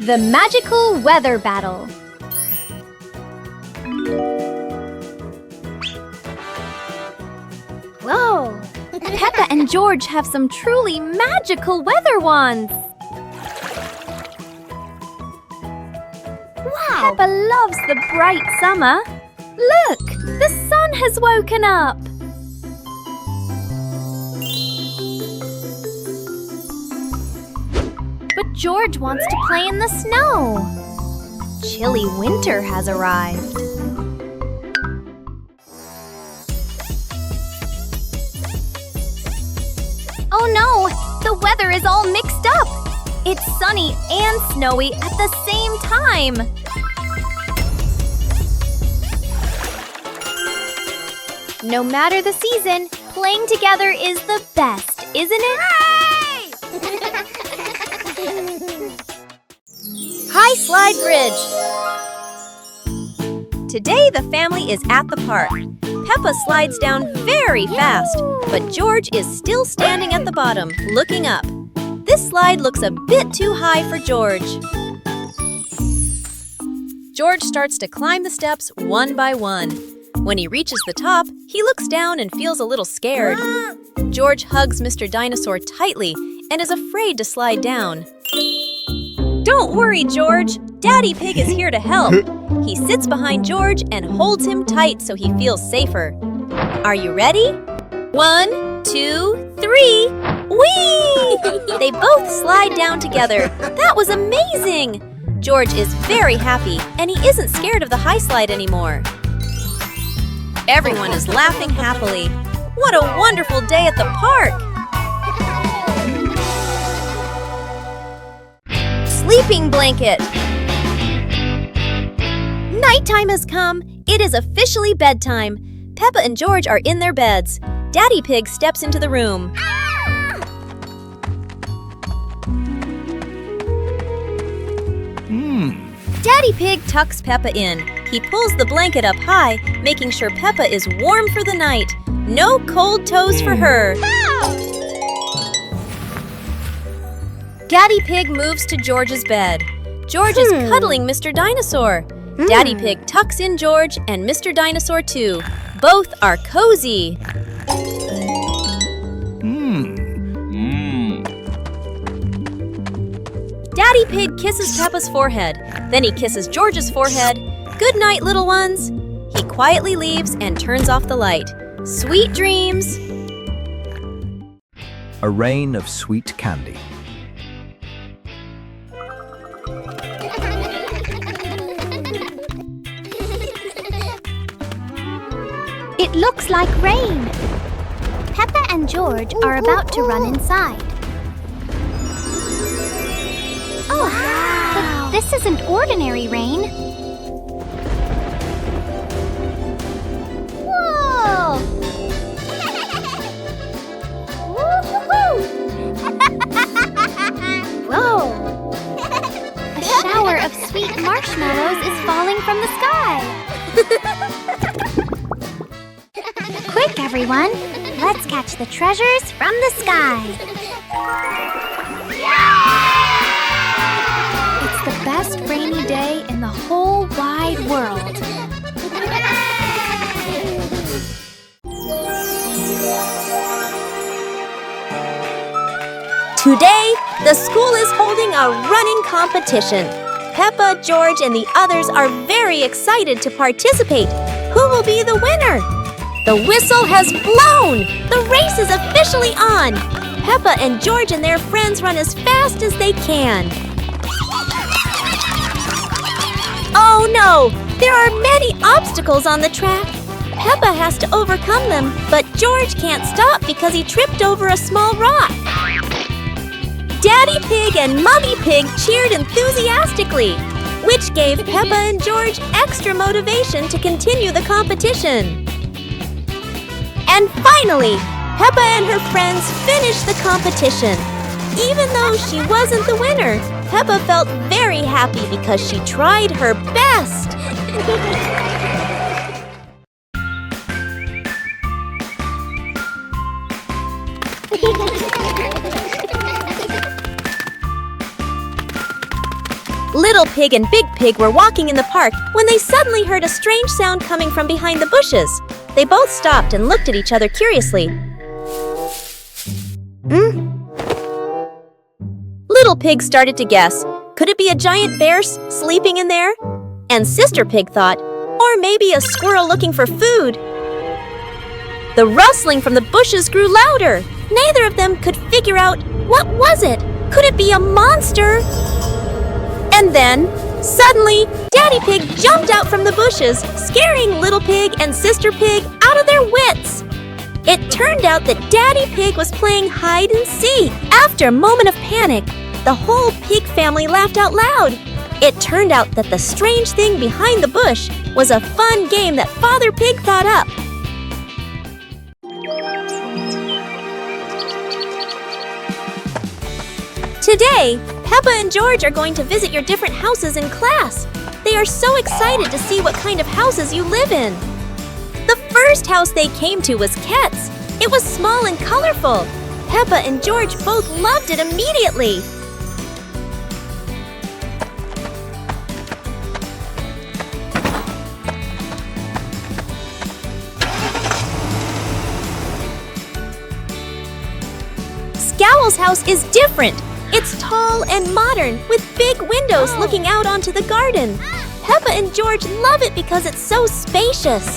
The Magical Weather Battle. Whoa! Peppa and George have some truly magical weather wands. Wow! Peppa loves the bright summer. Look! The sun has woken up. But George wants to play in the snow. Chilly winter has arrived. Oh no! The weather is all mixed up! It's sunny and snowy at the same time! No matter the season, playing together is the best, isn't it? Hooray! High Slide Bridge! Today the family is at the park. Peppa slides down very fast, but George is still standing at the bottom, looking up. This slide looks a bit too high for George. George starts to climb the steps one by one. When he reaches the top, he looks down and feels a little scared. George hugs Mr. Dinosaur tightly and is afraid to slide down. Don't worry, George. Daddy Pig is here to help. He sits behind George and holds him tight so he feels safer. Are you ready? 1, 2, 3. Whee! They both slide down together. That was amazing! George is very happy and he isn't scared of the high slide anymore. Everyone is laughing happily. What a wonderful day at the park! Sleeping blanket! Nighttime has come. It is officially bedtime. Peppa and George are in their beds. Daddy Pig steps into the room. Daddy Pig tucks Peppa in. He pulls the blanket up high, making sure Peppa is warm for the night. No cold toes for her. Daddy Pig moves to George's bed. George is cuddling Mr. Dinosaur. Daddy Pig tucks in George and Mr. Dinosaur too. Both are cozy. Daddy Pig kisses Peppa's forehead. Then he kisses George's forehead. Good night, little ones. He quietly leaves and turns off the light. Sweet dreams. A rain of sweet candy. It looks like rain. Peppa and George are about to run inside. Oh, wow. But this isn't ordinary rain. Whoa! Whoa! A shower of sweet marshmallows is falling from the sky. Quick, everyone! Let's catch the treasures from the sky! It's the best rainy day in the whole wide world. Today, the school is holding a running competition. Peppa, George, and the others are very excited to participate. Who will be the winner? The whistle has blown! The race is officially on! Peppa and George and their friends run as fast as they can. Oh no! There are many obstacles on the track. Peppa has to overcome them, but George can't stop because he tripped over a small rock. Daddy Pig and Mummy Pig cheered enthusiastically, which gave Peppa and George extra motivation to continue the competition. And finally, Peppa and her friends finished the competition. Even though she wasn't the winner, Peppa felt very happy because she tried her best. Little Pig and Big Pig were walking in the park when they suddenly heard a strange sound coming from behind the bushes. They both stopped and looked at each other curiously. Little Pig started to guess. Could it be a giant bear sleeping in there? And Sister Pig thought, or maybe a squirrel looking for food. The rustling from the bushes grew louder. Neither of them could figure out, what was it? Could it be a monster? And then, suddenly, Daddy Pig jumped out from the bushes, scaring Little Pig and Sister Pig out of their wits. It turned out that Daddy Pig was playing hide and seek. After a moment of panic, the whole pig family laughed out loud. It turned out that the strange thing behind the bush was a fun game that Father Pig thought up. Today, Peppa and George are going to visit your different houses in class. They are so excited to see what kind of houses you live in. The first house they came to was Ket's. It was small and colorful. Peppa and George both loved it immediately. Scowl's house is different. It's tall and modern, with big windows looking out onto the garden. Peppa and George love it because it's so spacious.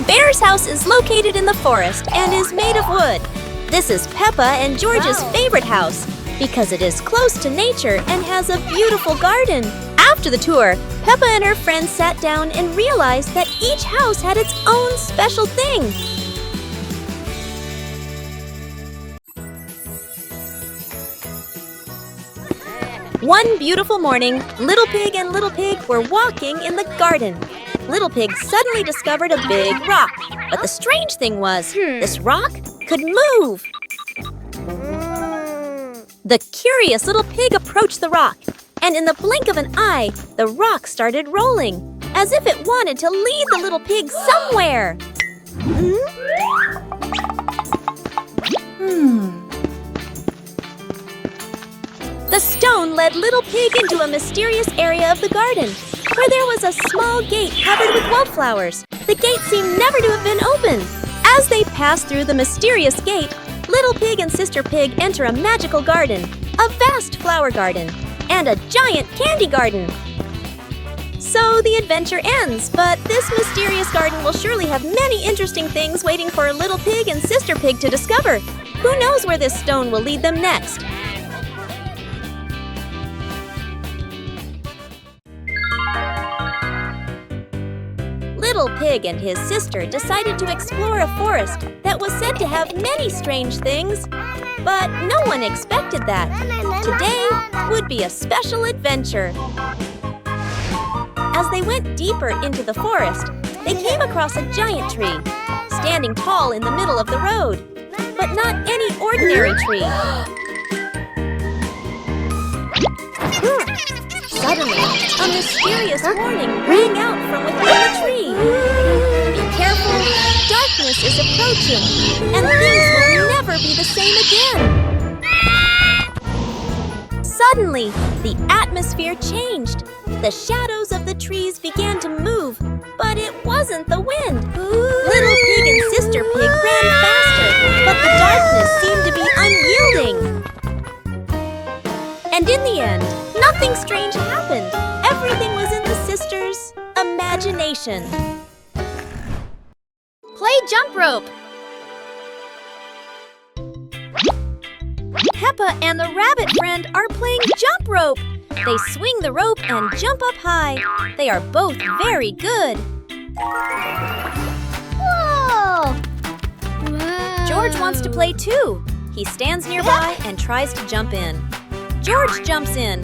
Bear's house is located in the forest and is made of wood. This is Peppa and George's favorite house because it is close to nature and has a beautiful garden. After the tour, Peppa and her friends sat down and realized that each house had its own special thing. One beautiful morning, Little Pig and Little Pig were walking in the garden. Little Pig suddenly discovered a big rock. But the strange thing was, this rock could move. The curious Little Pig approached the rock, and in the blink of an eye, the rock started rolling, as if it wanted to lead the Little Pig somewhere. The stone led Little Pig into a mysterious area of the garden, where there was a small gate covered with wildflowers. The gate seemed never to have been opened. As they passed through the mysterious gate, Little Pig and Sister Pig enter a magical garden, a vast flower garden, and a giant candy garden. So the adventure ends, but this mysterious garden will surely have many interesting things waiting for Little Pig and Sister Pig to discover. Who knows where this stone will lead them next? Little Pig and his sister decided to explore a forest that was said to have many strange things. But no one expected that. Today would be a special adventure. As they went deeper into the forest, they came across a giant tree, standing tall in the middle of the road. But not any ordinary tree. Suddenly, a mysterious warning rang out from within the tree. Be careful, darkness is approaching, and things will never be the same again. Suddenly, the atmosphere changed. The shadows of the trees began to move, but it wasn't the wind. Little Pig and Sister Pig ran faster, but the darkness seemed to be unyielding. And in the end, nothing strange happened. Everything was in the sisters' imagination. Play jump rope. Peppa and the rabbit friend are playing jump rope. They swing the rope and jump up high. They are both very good. Whoa! George wants to play too. He stands nearby and tries to jump in. George jumps in,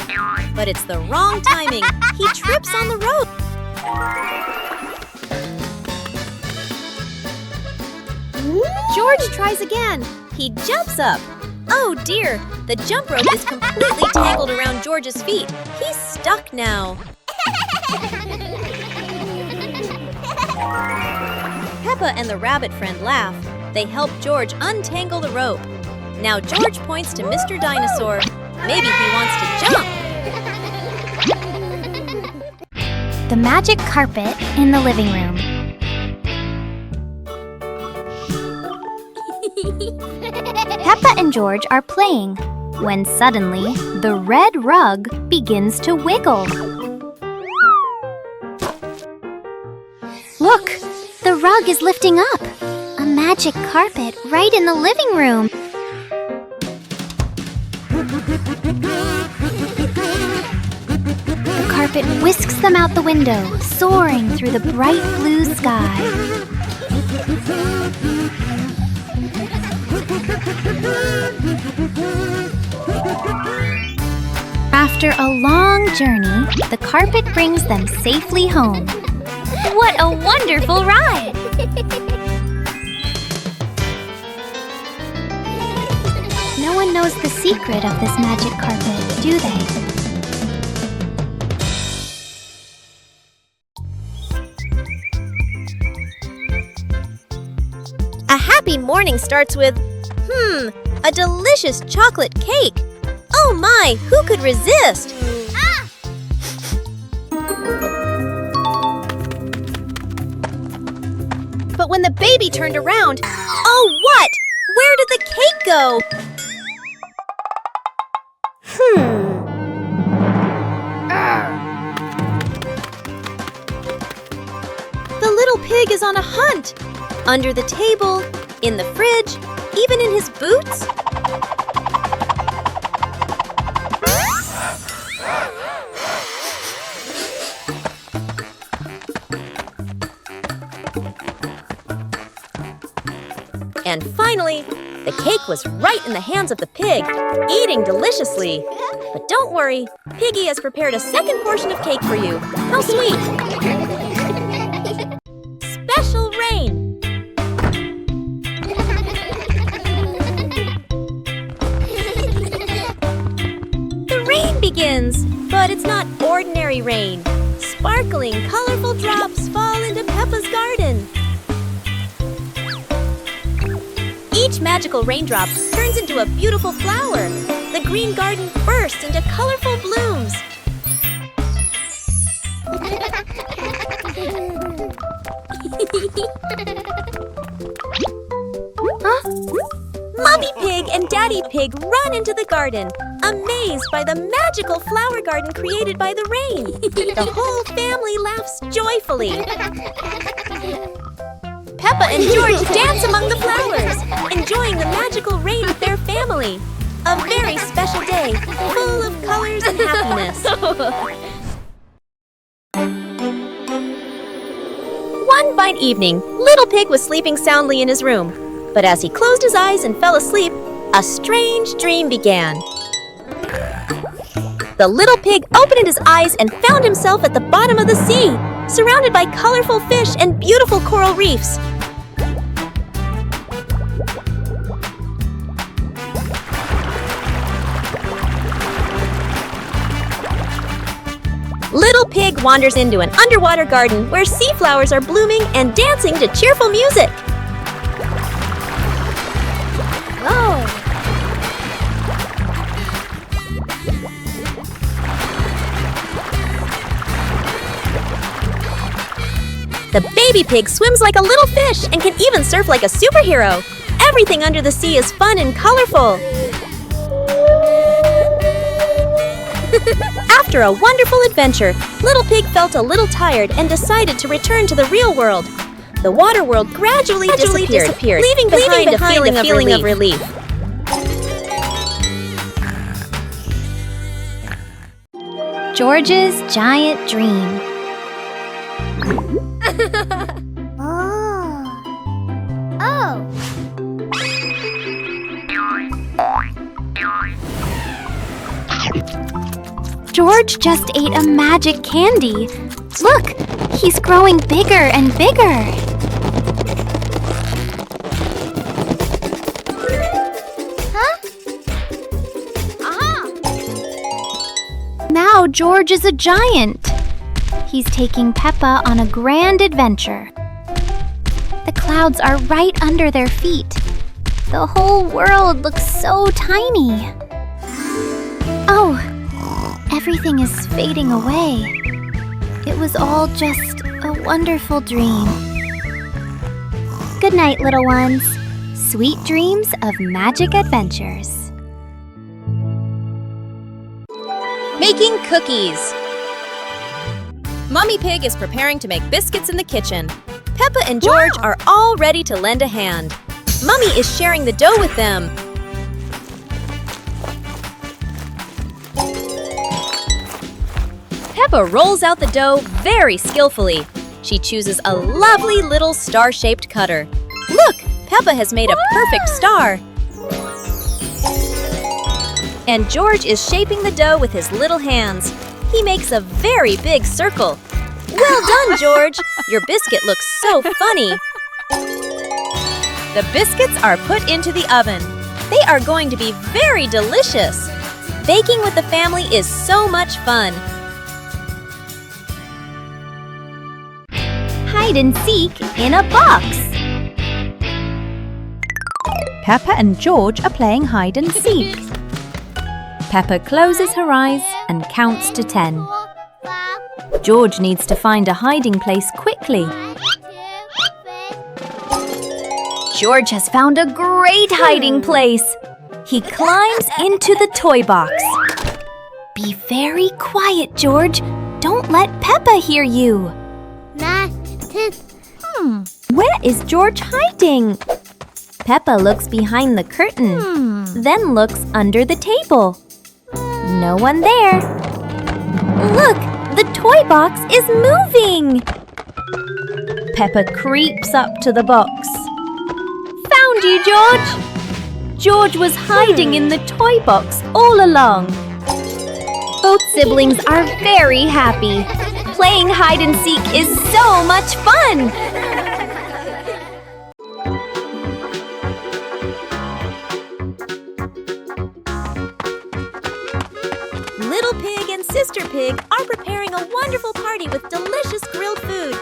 but it's the wrong timing. He trips on the rope. George tries again. He jumps up. Oh dear, the jump rope is completely tangled around George's feet. He's stuck now. Peppa and the rabbit friend laugh. They help George untangle the rope. Now George points to Mr. Dinosaur. Maybe he wants to jump. the magic carpet in the living room. Peppa and George are playing when suddenly the red rug begins to wiggle. Look, the rug is lifting up. A magic carpet right in the living room. The carpet whisks them out the window, soaring through the bright blue sky. After a long journey, the carpet brings them safely home. What a wonderful ride! No one knows the secret of this magic carpet, do they? A happy morning starts with, a delicious chocolate cake. Oh my, who could resist? But when the baby turned around, oh what? Where did the cake go? The little pig is on a hunt. Under the table, in the fridge, even in his boots. And finally, the cake was right in the hands of the pig, eating deliciously. But don't worry, Piggy has prepared a second portion of cake for you. How sweet! Special rain! The rain begins, but it's not ordinary rain. Sparkling, colorful drops fall into Peppa's garden. Each magical raindrop turns into a beautiful flower. The green garden bursts into colorful blooms. Mommy Pig and Daddy Pig run into the garden, amazed by the magical flower garden created by the rain. The whole family laughs joyfully. Peppa and George dance among the flowers, enjoying the magical rain with their family. A very special day, full of colors and happiness. One fine evening, Little Pig was sleeping soundly in his room. But as he closed his eyes and fell asleep, a strange dream began. The little pig opened his eyes and found himself at the bottom of the sea, surrounded by colorful fish and beautiful coral reefs. Little Pig wanders into an underwater garden where sea flowers are blooming and dancing to cheerful music. Whoa! The baby pig swims like a little fish and can even surf like a superhero. Everything under the sea is fun and colorful. After a wonderful adventure, Little Pig felt a little tired and decided to return to the real world. The water world gradually disappeared, leaving behind a feeling of relief. George's giant dream. Oh. George just ate a magic candy. Look, he's growing bigger and bigger. Now George is a giant. He's taking Peppa on a grand adventure. The clouds are right under their feet. The whole world looks so tiny. Oh, everything is fading away. it was all just a wonderful dream. Good night, little ones. Sweet dreams of magic adventures. Making cookies. Mummy Pig is preparing to make biscuits in the kitchen. Peppa and George are all ready to lend a hand. Mummy is sharing the dough with them. Peppa rolls out the dough very skillfully. She chooses a lovely little star-shaped cutter. Look, Peppa has made a perfect star. And George is shaping the dough with his little hands. He makes a very big circle. Well done, George! Your biscuit looks so funny. The biscuits are put into the oven. They are going to be very delicious. Baking with the family is so much fun. Hide and seek in a box. Peppa and George are playing hide and seek. Peppa closes her eyes and counts to 10. George needs to find a hiding place quickly. George has found a great hiding place. He climbs into the toy box. Be very quiet, George. Don't let Peppa hear you. Where is George hiding? Peppa looks behind the curtain, then looks under the table. No one there. Look, the toy box is moving. Peppa creeps up to the box. Found you, George. George was hiding in the toy box all along. Both siblings are very happy. Playing hide and seek is so much fun. Little Pig and Sister Pig are preparing a wonderful party with delicious grilled food.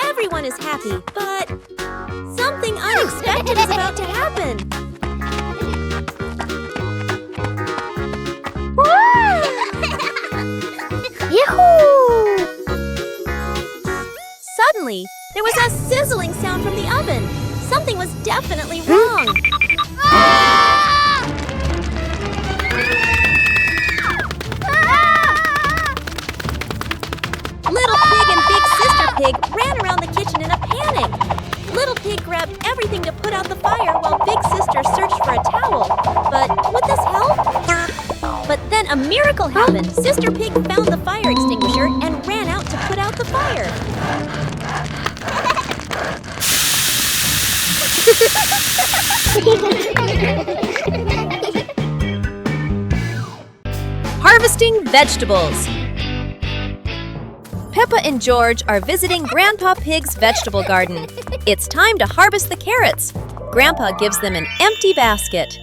Everyone is happy, but something unexpected is about to happen. Yahoo! Suddenly, there was a sizzling sound from the oven. Something was definitely wrong. Little Pig and Big Sister Pig ran around the kitchen in a panic. Little Pig grabbed everything to put out the fire while Big Sister searched for a towel. But would this help? But then a miracle happened. Sister Pig found the fire extinguisher and ran out to put out the fire. Harvesting vegetables. Peppa and George are visiting Grandpa Pig's vegetable garden. It's time to harvest the carrots. Grandpa gives them an empty basket.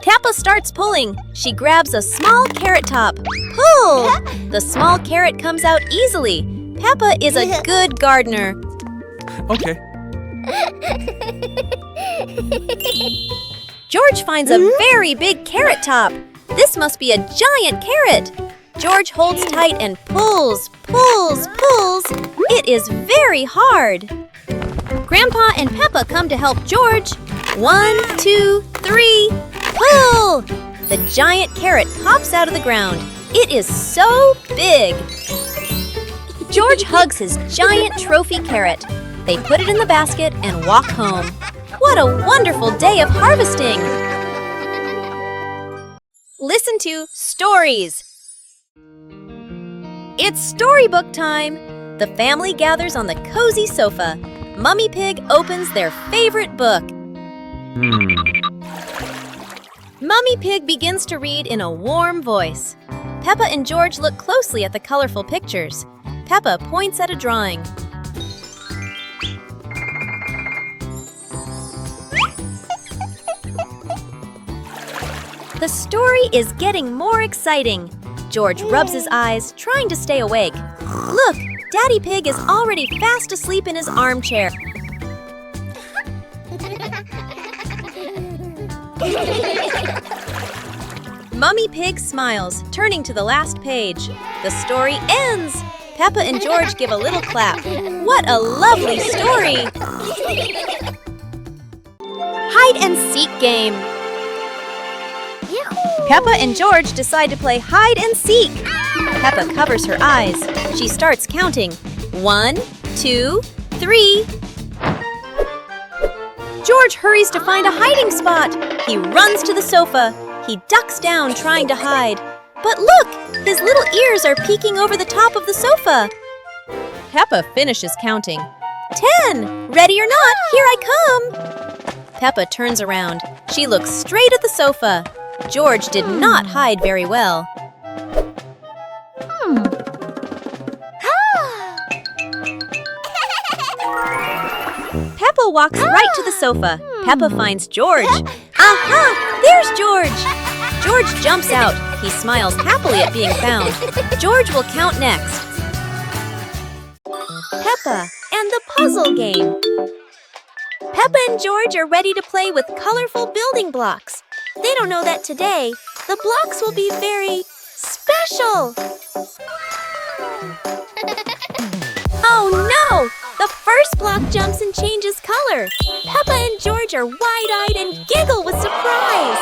Peppa starts pulling. She grabs a small carrot top. Pull! The small carrot comes out easily. Peppa is a good gardener. Okay. George finds a very big carrot top. This must be a giant carrot. George holds tight and pulls, pulls, pulls. It is very hard. Grandpa and Peppa come to help George. 1, 2, 3, pull! The giant carrot pops out of the ground. It is so big. George hugs his giant trophy carrot. They put it in the basket and walk home. What a wonderful day of harvesting! Listen to stories. It's storybook time. The family gathers on the cozy sofa. Mummy Pig opens their favorite book. Mummy Pig begins to read in a warm voice. Peppa and George look closely at the colorful pictures. Peppa points at a drawing. The story is getting more exciting. George rubs his eyes, trying to stay awake. Look, Daddy Pig is already fast asleep in his armchair. Mummy Pig smiles, turning to the last page. The story ends! Peppa and George give a little clap. What a lovely story! Hide and seek game. Peppa and George decide to play hide and seek. Peppa covers her eyes. She starts counting. 1, 2, 3. George hurries to find a hiding spot. He runs to the sofa. He ducks down trying to hide. But look! His little ears are peeking over the top of the sofa. Peppa finishes counting. 10! Ready or not, here I come! Peppa turns around. She looks straight at the sofa. George did not hide very well. Peppa walks right to the sofa. Peppa finds George. Aha! There's George! George jumps out. He smiles happily at being found. George will count next. Peppa and the puzzle game. Peppa and George are ready to play with colorful building blocks. They don't know that today, the blocks will be very special. Oh no! The first block jumps and changes color. Peppa and George are wide-eyed and giggle with surprise.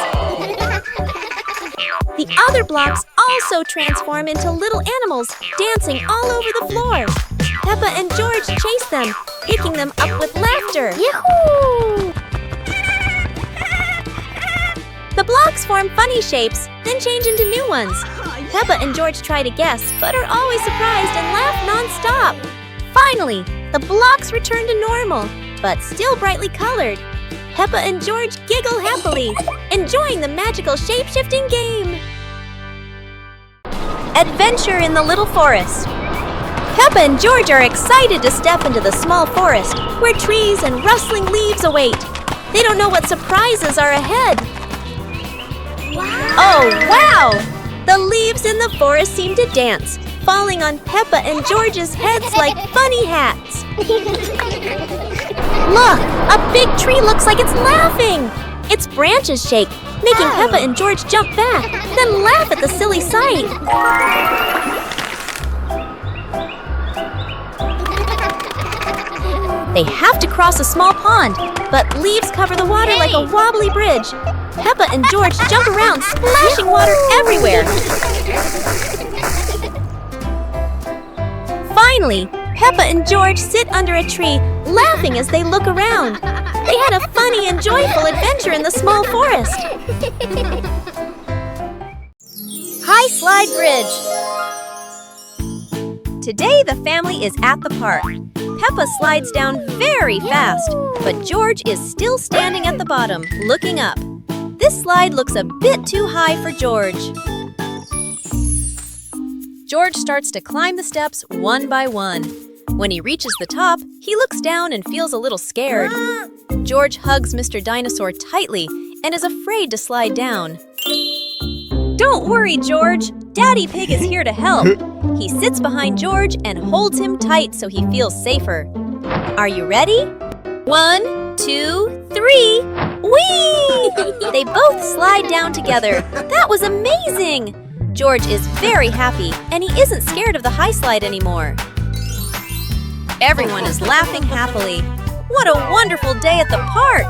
The other blocks also transform into little animals, dancing all over the floor. Peppa and George chase them, picking them up with laughter. Yahoo! The blocks form funny shapes, then change into new ones. Peppa and George try to guess, but are always surprised and laugh non-stop. Finally, the blocks return to normal, but still brightly colored. Peppa and George giggle happily, enjoying the magical shape-shifting game. Adventure in the Little Forest. Peppa and George are excited to step into the small forest, where trees and rustling leaves await. They don't know what surprises are ahead. Wow. Oh, wow! The leaves in the forest seem to dance, falling on Peppa and George's heads like funny hats. Look! A big tree looks like it's laughing! Its branches shake, making Peppa and George jump back, then laugh at the silly sight. They have to cross a small pond, but leaves cover the water like a wobbly bridge. Peppa and George jump around, splashing water everywhere. Finally, Peppa and George sit under a tree, laughing as they look around. They had a funny and joyful adventure in the small forest. High Slide Bridge. Today the family is at the park. Peppa slides down very fast, but George is still standing at the bottom, looking up. This slide looks a bit too high for George. George starts to climb the steps one by one. When he reaches the top, he looks down and feels a little scared. George hugs Mr. Dinosaur tightly and is afraid to slide down. Don't worry, George. Daddy Pig is here to help. He sits behind George and holds him tight so he feels safer. Are you ready? 1, 2, 3. Whee! They both slide down together. That was amazing! George is very happy, and he isn't scared of the high slide anymore. Everyone is laughing happily. What a wonderful day at the park!